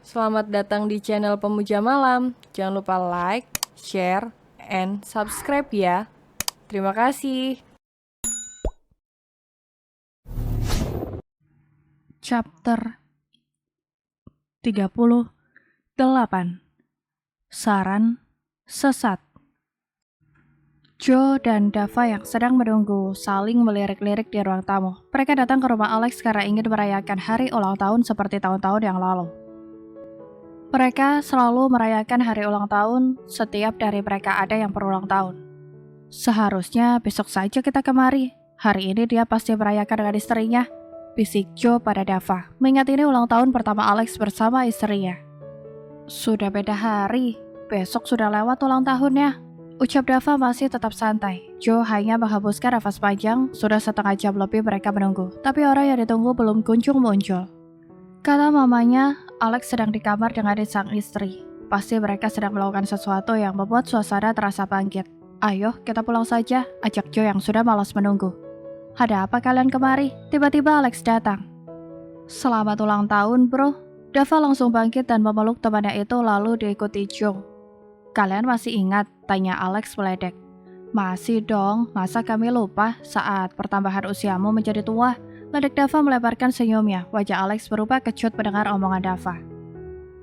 Selamat datang di channel Pemuja Malam. Jangan lupa like, share, and subscribe ya. Terima kasih. Chapter 38. Saran Sesat. Joe dan Dava yang sedang menunggu saling melirik-lirik di ruang tamu. Mereka datang ke rumah Alex karena ingin merayakan hari ulang tahun seperti tahun-tahun yang lalu. Mereka selalu merayakan hari ulang tahun setiap dari mereka ada yang berulang tahun. Seharusnya besok saja kita kemari. Hari ini dia pasti merayakan dengan istrinya, bisik Joe pada Dava, mengingat ini ulang tahun pertama Alex bersama istrinya. Sudah beda hari, besok sudah lewat ulang tahunnya, ucap Dava masih tetap santai. Joe hanya menghembuskan nafas panjang. Sudah setengah jam lebih mereka menunggu, tapi orang yang ditunggu belum kunjung muncul. Kata mamanya, Alex sedang di kamar dengan sang istri. Pasti mereka sedang melakukan sesuatu yang membuat suasana terasa bangkit. Ayo, kita pulang saja, ajak Joe yang sudah malas menunggu. Ada apa kalian kemari? Tiba-tiba Alex datang. Selamat ulang tahun, bro. Dava langsung bangkit dan memeluk temannya itu lalu diikuti Joe. Kalian masih ingat? Tanya Alex meledek. Masih dong, masa kami lupa saat pertambahan usiamu menjadi tua? Ledek Dava melebarkan senyumnya. Wajah Alex berubah kecut mendengar omongan Dava.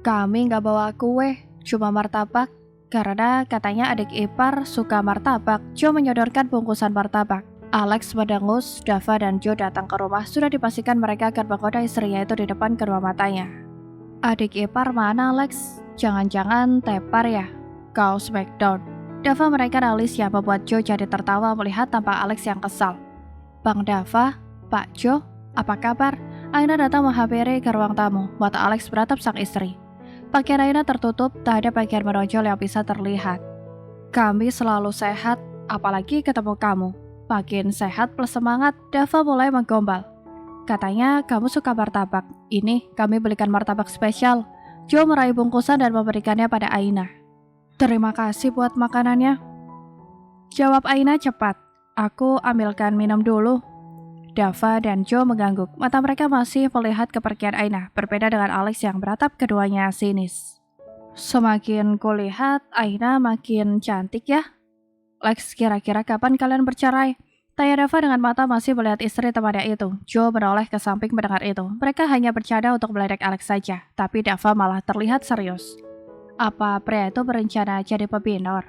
Kami nggak bawa kue, cuma martabak. Karena katanya adik ipar suka martabak, Joe menyodorkan bungkusan martabak. Alex mendengus. Dava dan Joe datang ke rumah. Sudah dipastikan mereka akan menggoda istrinya itu di depan kedua matanya. Adik ipar mana, Alex? Jangan-jangan tepar ya? Kau smackdown. Dava menaikkan alisnya membuat Joe jadi tertawa melihat tampak Alex yang kesal. Bang Dava, Pak Joe, apa kabar? Aina datang menghampiri ke ruang tamu. Mata Alex beratap sang istri. Pakaian Aina tertutup, tak ada bagian menonjol yang bisa terlihat. Kami selalu sehat, apalagi ketemu kamu. Makin sehat plus semangat, Dava mulai menggombal. Katanya kamu suka martabak. Ini kami belikan martabak spesial. Joe meraih bungkusan dan memberikannya pada Aina. Terima kasih buat makanannya. Jawab Aina cepat. Aku ambilkan minum dulu. Dava dan Joe mengangguk. Mata mereka masih melihat kepergian Aina, berbeda dengan Alex yang beratap keduanya sinis. Semakin kulihat, Aina makin cantik ya. Lex, kira-kira kapan kalian bercerai? Tanya Dava dengan mata masih melihat istri temannya itu. Joe menoleh ke samping mendengar itu. Mereka hanya bercanda untuk meledek Alex saja, tapi Dava malah terlihat serius. Apa pria itu berencana jadi pebinor?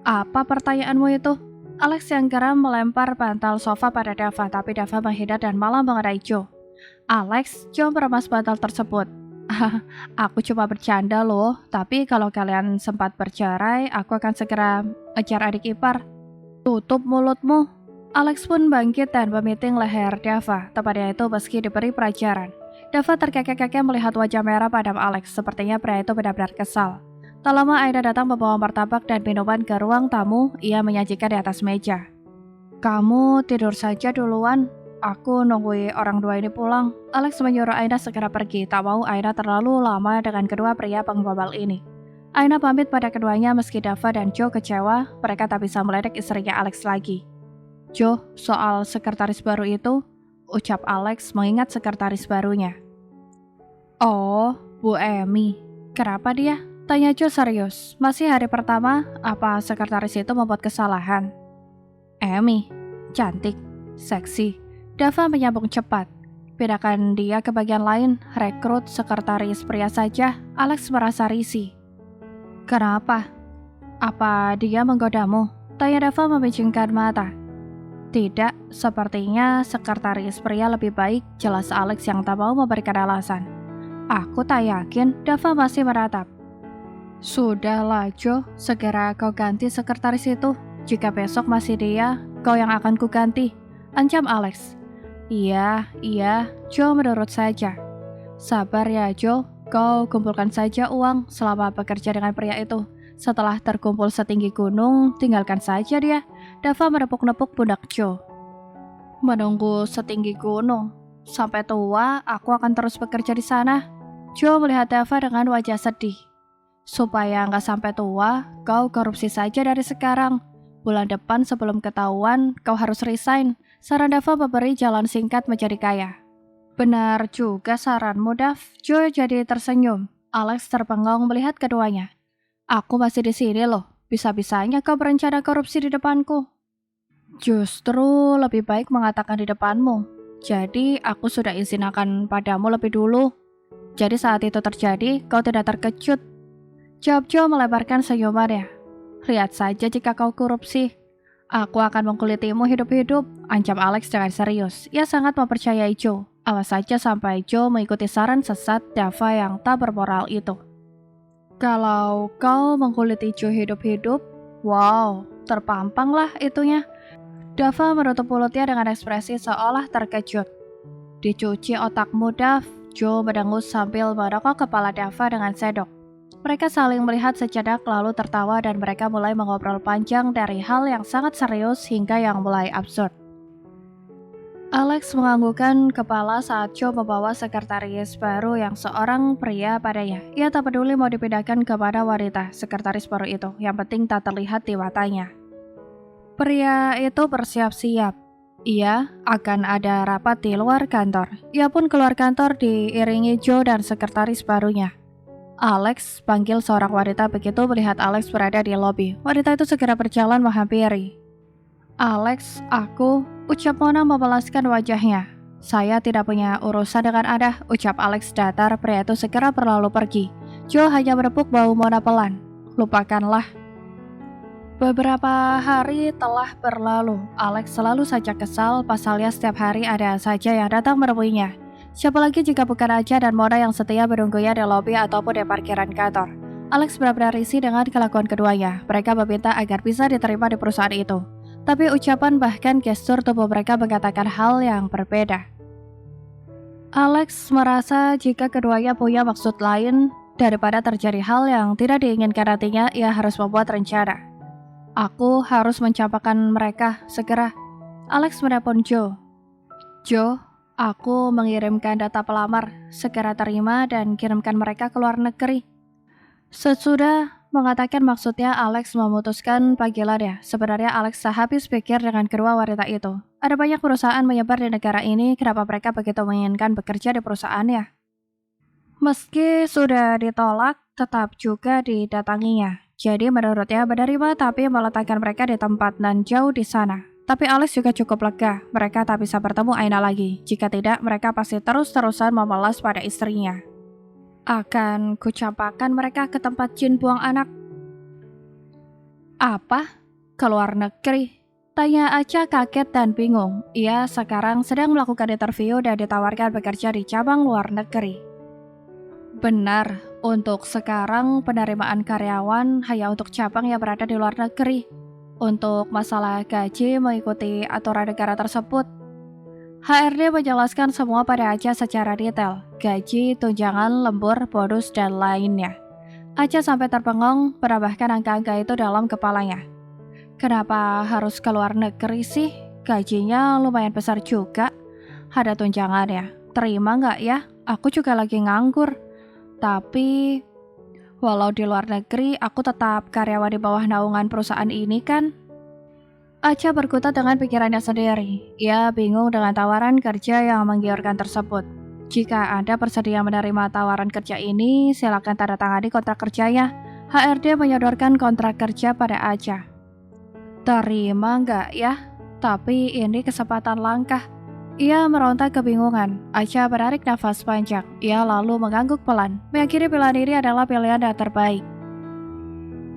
Apa pertanyaanmu itu? Alex yang geram melempar bantal sofa pada Dava, tapi Dava menghindar dan malah mengenai Joe. Alex, Joe meremas bantal tersebut. Aku cuma bercanda loh, tapi kalau kalian sempat bercerai, aku akan segera ajar adik ipar. Tutup mulutmu. Alex pun bangkit dan memiting leher Dava. Tepatnya itu meski diberi pelajaran. Dava terkekeh-kekeh melihat wajah merah padam Alex. Sepertinya pria itu benar-benar kesal. Tak lama Aina datang membawa martabak dan minuman ke ruang tamu. Ia menyajikan di atas meja. Kamu tidur saja duluan. Aku nungguin orang dua ini pulang. Alex menyuruh Aina segera pergi. Tak mau Aina terlalu lama dengan kedua pria penggombal ini. Aina pamit pada keduanya meski Dava dan Joe kecewa. Mereka tak bisa meledek istrinya Alex lagi. Joe, soal sekretaris baru itu, ucap Alex mengingat sekretaris barunya. Oh, Bu Emi. Kenapa dia? Tanya Joe serius. Masih hari pertama, apa sekretaris itu membuat kesalahan? Emi, cantik, seksi. Dava menyambung cepat. Bedakan dia ke bagian lain, rekrut sekretaris pria saja. Alex merasa risih. Kenapa? Apa dia menggodamu? Tanya Dava membicingkan mata. Tidak, sepertinya sekretaris pria lebih baik, jelas Alex yang tak mau memberikan alasan. Aku tak yakin, Dava masih meratap. Sudahlah Joe, segera kau ganti sekretaris itu. Jika besok masih dia, kau yang akan kuganti, ancam Alex. Iya, Joe menurut saja. Sabar ya Joe, kau kumpulkan saja uang selama bekerja dengan pria itu. Setelah terkumpul setinggi gunung, tinggalkan saja dia. Dava menepuk-nepuk pundak Joe. Menunggu setinggi gunung. Sampai tua, aku akan terus bekerja di sana. Joe melihat Dava dengan wajah sedih. Supaya nggak sampai tua, kau korupsi saja dari sekarang. Bulan depan sebelum ketahuan, kau harus resign. Saran Dava memberi jalan singkat menjadi kaya. Benar juga saranmu, Dav. Joe jadi tersenyum. Alex terpengong melihat keduanya. Aku masih di sini loh. Bisa-bisanya kau berencana korupsi di depanku. Justru lebih baik mengatakan di depanmu. Jadi aku sudah izinakan padamu lebih dulu. Jadi saat itu terjadi, kau tidak terkejut. Jawab Joe melebarkan senyumannya. Lihat saja jika kau korupsi. Aku akan mengkulitimu hidup-hidup, ancam Alex dengan serius. Ia sangat mempercayai Joe. Awas saja sampai Joe mengikuti saran sesat Dava yang tak bermoral itu. Kalau kau mengkuliti Joe hidup-hidup, wow, terpampanglah itunya. Dava menutup mulutnya dengan ekspresi seolah terkejut. Dicuci otakmu, Dav. Joe mendengus sambil menokok kepala Dava dengan sendok. Mereka saling melihat sejenak lalu tertawa dan mereka mulai mengobrol panjang dari hal yang sangat serius hingga yang mulai absurd. Alex menganggukkan kepala saat Joe membawa sekretaris baru yang seorang pria padanya. Ia tak peduli mau dipindahkan kepada wanita, sekretaris baru itu. Yang penting tak terlihat di matanya. Pria itu bersiap-siap. Ia akan ada rapat di luar kantor. Ia pun keluar kantor diiringi Joe dan sekretaris barunya. Alex panggil seorang wanita begitu melihat Alex berada di lobi. Wanita itu segera berjalan menghampiri. Alex, ucap Mona membalaskan wajahnya. Saya tidak punya urusan dengan Anda, ucap Alex datar. Pria itu segera berlalu pergi. Joe hanya menepuk bahu Mona pelan. Lupakanlah. Beberapa hari telah berlalu. Alex selalu saja kesal, pasalnya setiap hari ada saja yang datang menemuinya. Siapa lagi jika bukan Aja dan Mona yang setia menunggunya di lobi ataupun di parkiran kantor. Alex benar-benar risih dengan kelakuan keduanya. Mereka meminta agar bisa diterima di perusahaan itu. Tapi ucapan bahkan gestur tubuh mereka mengatakan hal yang berbeda. Alex merasa jika keduanya punya maksud lain, daripada terjadi hal yang tidak diinginkan nantinya, ia harus membuat rencana. Aku harus mencapakan mereka segera. Alex menelpon Joe. Joe, aku mengirimkan data pelamar. Segera terima dan kirimkan mereka ke luar negeri. Sesudah mengatakan maksudnya, Alex memutuskan panggilannya. Sebenarnya Alex tak habis pikir dengan kedua wanita itu. Ada banyak perusahaan menyebar di negara ini, kenapa mereka begitu menginginkan bekerja di perusahaannya? Meski sudah ditolak, tetap juga didatanginya. Jadi menurutnya menerima tapi meletakkan mereka di tempat nan jauh di sana. Tapi Alex juga cukup lega, mereka tak bisa bertemu Aina lagi. Jika tidak, mereka pasti terus-terusan memelas pada istrinya. Akan kucapakan mereka ke tempat jin buang anak. Apa? Ke luar negeri? Tanya Aca kaget dan bingung. Ia sekarang sedang melakukan interview dan ditawarkan bekerja di cabang luar negeri. Benar, untuk sekarang penerimaan karyawan hanya untuk cabang yang berada di luar negeri. Untuk masalah gaji mengikuti aturan negara tersebut. HRD menjelaskan semua pada Aca secara detail, gaji, tunjangan, lembur, bonus, dan lainnya. Aca sampai terpengong menambahkan angka-angka itu dalam kepalanya. Kenapa harus ke luar negeri sih? Gajinya lumayan besar juga. Ada tunjangannya. Terima nggak ya? Aku juga lagi nganggur. Tapi, walau di luar negeri, aku tetap karyawan di bawah naungan perusahaan ini kan? Aca berkutat dengan pikirannya sendiri. Ia bingung dengan tawaran kerja yang menggiurkan tersebut. Jika Anda bersedia menerima tawaran kerja ini, silakan tanda tangani kontrak kerjanya. HRD menyodorkan kontrak kerja pada Aca. Terima nggak ya? Tapi ini kesempatan langka. Ia meronta kebingungan. Aca menarik nafas panjang. Ia lalu mengangguk pelan. Meyakini pilihan ini adalah pilihan yang terbaik.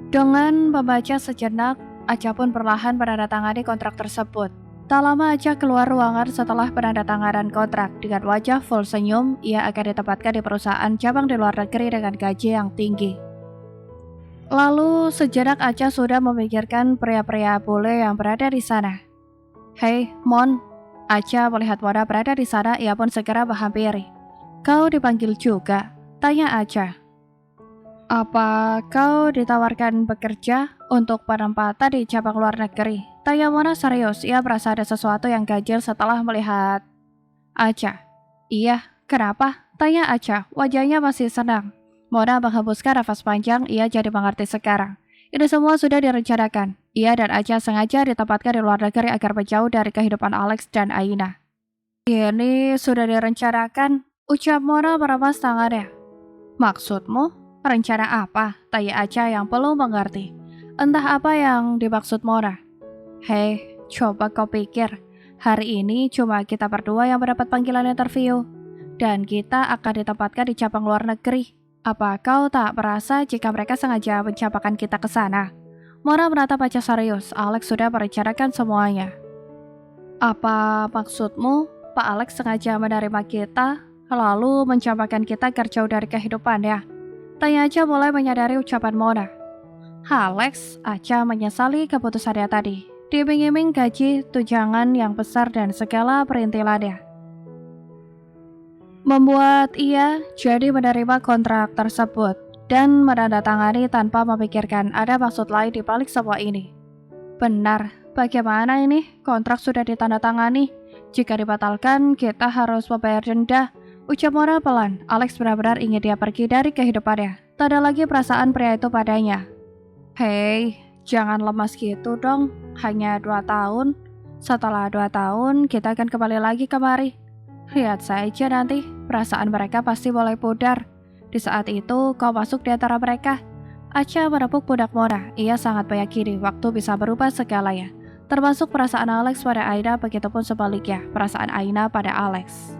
Dengan membaca sejenak, Aca pun perlahan menandatangani kontrak tersebut. Tak lama Aca keluar ruangan setelah penandatanganan kontrak. Dengan wajah full senyum, ia akan ditempatkan di perusahaan cabang di luar negeri dengan gaji yang tinggi. Lalu sejenak Aca sudah memikirkan pria-pria bule yang berada di sana. Hei, Mon. Aca melihat Mona berada di sana, ia pun segera menghampiri. Kau dipanggil juga? Tanya Aca. Apa kau ditawarkan bekerja untuk penempatan di cabang luar negeri? Tanya Mona serius, ia merasa ada sesuatu yang ganjil setelah melihat Aca. Iya, kenapa? Tanya Aca, wajahnya masih senang. Mona menghembuskan nafas panjang, ia jadi mengerti sekarang. Ini semua sudah direncanakan. Ia dan Aca sengaja ditempatkan di luar negeri agar menjauh dari kehidupan Alex dan Aina. Ini sudah direncanakan, ucap Mona meremas tangannya. Maksudmu? Rencana apa? Tanya Acha yang belum mengerti. Entah apa yang dimaksud Mona. Hei, coba kau pikir. Hari ini cuma kita berdua yang mendapat panggilan interview. Dan kita akan ditempatkan di cabang luar negeri. Apa kau tak merasa jika mereka sengaja mencapakan kita ke sana? Mona menatap Acha serius. Alex sudah merencanakan semuanya. Apa maksudmu? Pak Alex sengaja menerima kita, lalu mencapakan kita agar jauh dari kehidupan ya? Tanya Acha mulai menyadari ucapan Mona. Alex, Acha menyesali keputusannya tadi. Diiming-iming gaji, tunjangan yang besar dan segala perintilannya. Membuat ia jadi menerima kontrak tersebut dan menandatangani tanpa memikirkan ada maksud lain di balik semua ini. Benar, bagaimana ini? Kontrak sudah ditandatangani. Jika dibatalkan, kita harus membayar denda. Ucap Mona pelan. Alex benar-benar ingin dia pergi dari kehidupannya. Tak ada lagi perasaan pria itu padanya. Hei, jangan lemas gitu dong. Hanya 2 tahun. Setelah 2 tahun, kita akan kembali lagi kemari. Lihat saja nanti, perasaan mereka pasti mulai pudar. Di saat itu, kau masuk di antara mereka. Acha menepuk pundak Mona. Ia sangat meyakini waktu bisa berubah segalanya. Termasuk perasaan Alex pada Aina, begitupun sebaliknya, perasaan Aina pada Alex.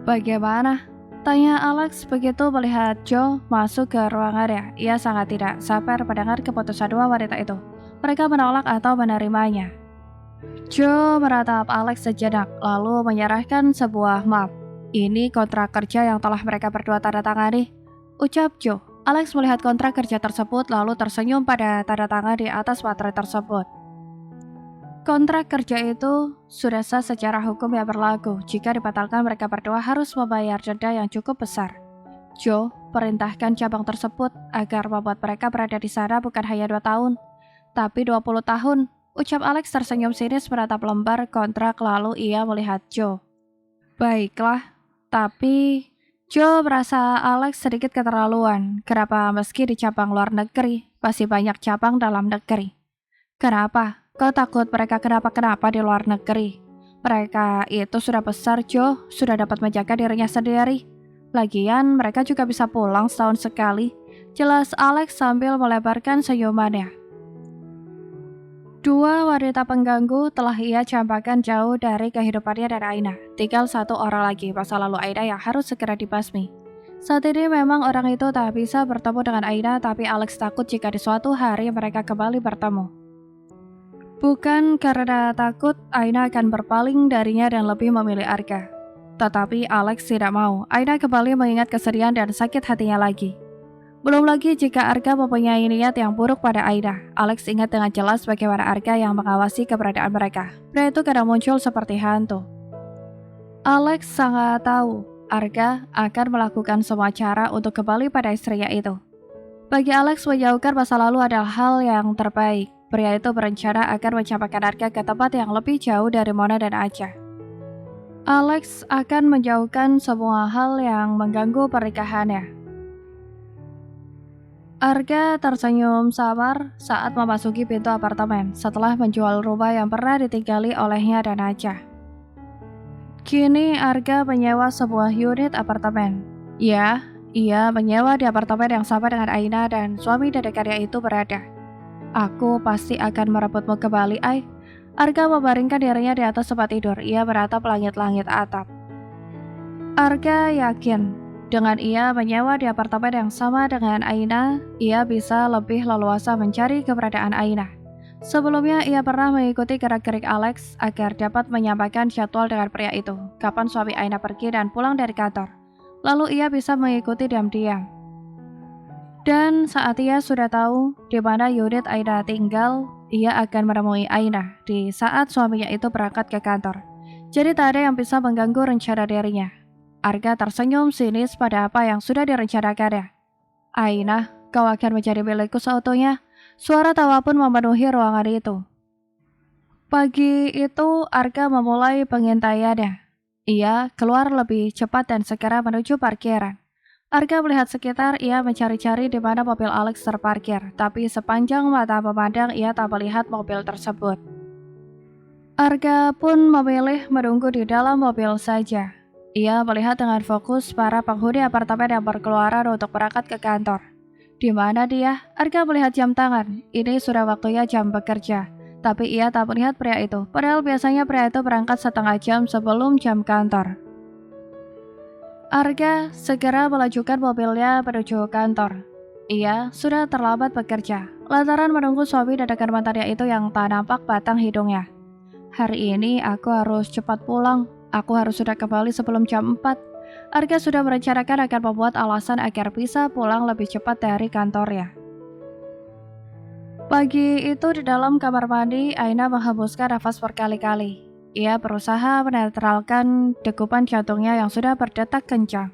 Bagaimana? Tanya Alex begitu melihat Joe masuk ke ruangannya. Ia sangat tidak sabar mendengar keputusan dua wanita itu. Mereka menolak atau menerimanya. Joe menatap Alex sejenak, lalu menyerahkan sebuah map. Ini kontrak kerja yang telah mereka berdua tanda tangani, ucap Joe. Alex melihat kontrak kerja tersebut lalu tersenyum pada tanda tangan di atas materai tersebut. Kontrak kerja itu sudah sah secara hukum yang berlaku. Jika dibatalkan, mereka berdua harus membayar denda yang cukup besar. Joe perintahkan cabang tersebut agar membuat mereka berada di sana bukan hanya 2 tahun, tapi 20 tahun. Ucap Alex tersenyum sinis menatap lembar kontrak lalu ia melihat Joe. Baiklah, tapi Joe merasa Alex sedikit keterlaluan. Kenapa meski di cabang luar negeri, masih banyak cabang dalam negeri? Kenapa? Kau takut mereka kenapa-kenapa di luar negeri? Mereka itu sudah besar, Joe, sudah dapat menjaga dirinya sendiri. Lagian mereka juga bisa pulang setahun sekali. Jelas Alex sambil melebarkan senyumannya. 2 wanita pengganggu telah ia campakkan jauh dari kehidupannya dan Aina. Tinggal 1 orang lagi, masa lalu Aina yang harus segera dibasmi. Saat ini memang orang itu tak bisa bertemu dengan Aina, tapi Alex takut jika di suatu hari mereka kembali bertemu. Bukan karena takut Aina akan berpaling darinya dan lebih memilih Arga. Tetapi Alex tidak mau Aina kembali mengingat kesedihan dan sakit hatinya lagi. Belum lagi jika Arga mempunyai niat yang buruk pada Aina. Alex ingat dengan jelas bagaimana Arga yang mengawasi keberadaan mereka. Pria itu kadang muncul seperti hantu. Alex sangat tahu Arga akan melakukan semua cara untuk kembali pada istrinya itu. Bagi Alex, menjauhkan masa lalu adalah hal yang terbaik. Pria itu berencana akan mencampakkan Arga ke tempat yang lebih jauh dari Mona dan Acha. Alex akan menjauhkan semua hal yang mengganggu pernikahannya. Arga tersenyum samar saat memasuki pintu apartemen setelah menjual rumah yang pernah ditinggali olehnya dan Acha. Kini Arga menyewa sebuah unit apartemen. Ya, ia menyewa di apartemen yang sama dengan Aina dan suami dadakannya itu berada. Aku pasti akan merebutmu kembali, Ai. Arga membaringkan dirinya di atas tempat tidur. Ia menatap langit-langit atap. Arga yakin dengan ia menyewa di apartemen yang sama dengan Aina, ia bisa lebih leluasa mencari keberadaan Aina. Sebelumnya, ia pernah mengikuti gerak-gerik Alex agar dapat menyampaikan jadwal dengan pria itu, kapan suami Aina pergi dan pulang dari kantor. Lalu ia bisa mengikuti diam-diam. Dan saat ia sudah tahu di mana unit Aina tinggal, ia akan menemui Aina di saat suaminya itu berangkat ke kantor. Jadi tak ada yang bisa mengganggu rencana dirinya. Arga tersenyum sinis pada apa yang sudah direncanakannya. Aina, kau akan menjadi milikku seutuhnya. Suara tawa pun memenuhi ruangan itu. Pagi itu Arga memulai pengintaiannya. Ia keluar lebih cepat dan segera menuju parkiran. Arga melihat sekitar, ia mencari-cari di mana mobil Alex terparkir, tapi sepanjang mata memandang ia tak melihat mobil tersebut. Arga pun memilih menunggu di dalam mobil saja. Ia melihat dengan fokus para penghuni apartemen yang berkeluaran untuk berangkat ke kantor. Di mana dia? Arga melihat jam tangan. Ini sudah waktunya jam bekerja. Tapi ia tak melihat pria itu. Padahal biasanya pria itu berangkat setengah jam sebelum jam kantor. Arga segera melajukan mobilnya menuju kantor. Ia sudah terlambat bekerja, lantaran menunggu suami dan rekan mantannya itu yang tak nampak batang hidungnya. Hari ini aku harus cepat pulang. Aku harus sudah kembali sebelum jam 4. Arga sudah merencanakan akan membuat alasan agar bisa pulang lebih cepat dari kantornya. Pagi itu di dalam kamar mandi, Aina menghembuskan nafas berkali-kali. Ia berusaha menetralkan degupan jantungnya yang sudah berdetak kencang.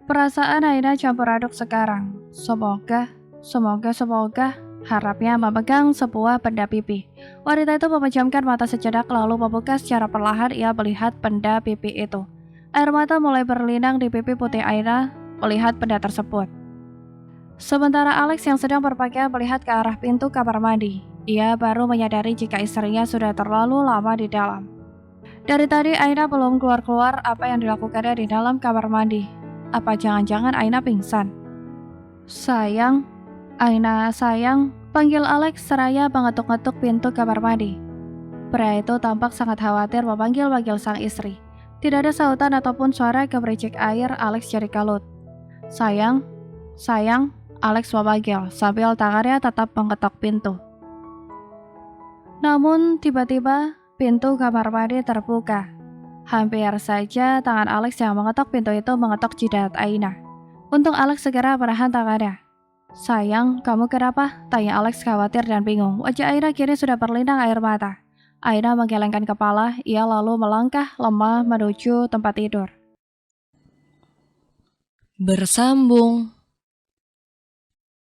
Perasaan Aina campur aduk sekarang. Semoga, harapnya memegang sebuah benda pipi. Wanita itu memejamkan mata sejenak lalu membuka secara perlahan. Ia melihat benda pipi itu. Air mata mulai berlinang di pipi putih Aina melihat benda tersebut. Sementara Alex yang sedang berpakaian melihat ke arah pintu kamar mandi. Ia baru menyadari jika istrinya sudah terlalu lama di dalam. Dari tadi Aina belum keluar-keluar. Apa yang dilakukannya di dalam kamar mandi? Apa jangan-jangan Aina pingsan? Sayang, Aina sayang, panggil Alex seraya mengetuk-ngetuk pintu kamar mandi. Pria itu tampak sangat khawatir memanggil-manggil sang istri. Tidak ada sautan ataupun suara gemericik air. Alex jadi kalut. Sayang, Alex memanggil sambil tangannya tetap mengetok pintu. Namun tiba-tiba pintu kamar mandi terbuka. Hampir saja tangan Alex yang mengetok pintu itu mengetok jidat Aina. Untung Alex segera menahan tangannya. Sayang, kamu kenapa? Tanya Alex khawatir dan bingung. Wajah Aina kini sudah berlinang air mata. Aina menggelengkan kepala, ia lalu melangkah lemah menuju tempat tidur. Bersambung.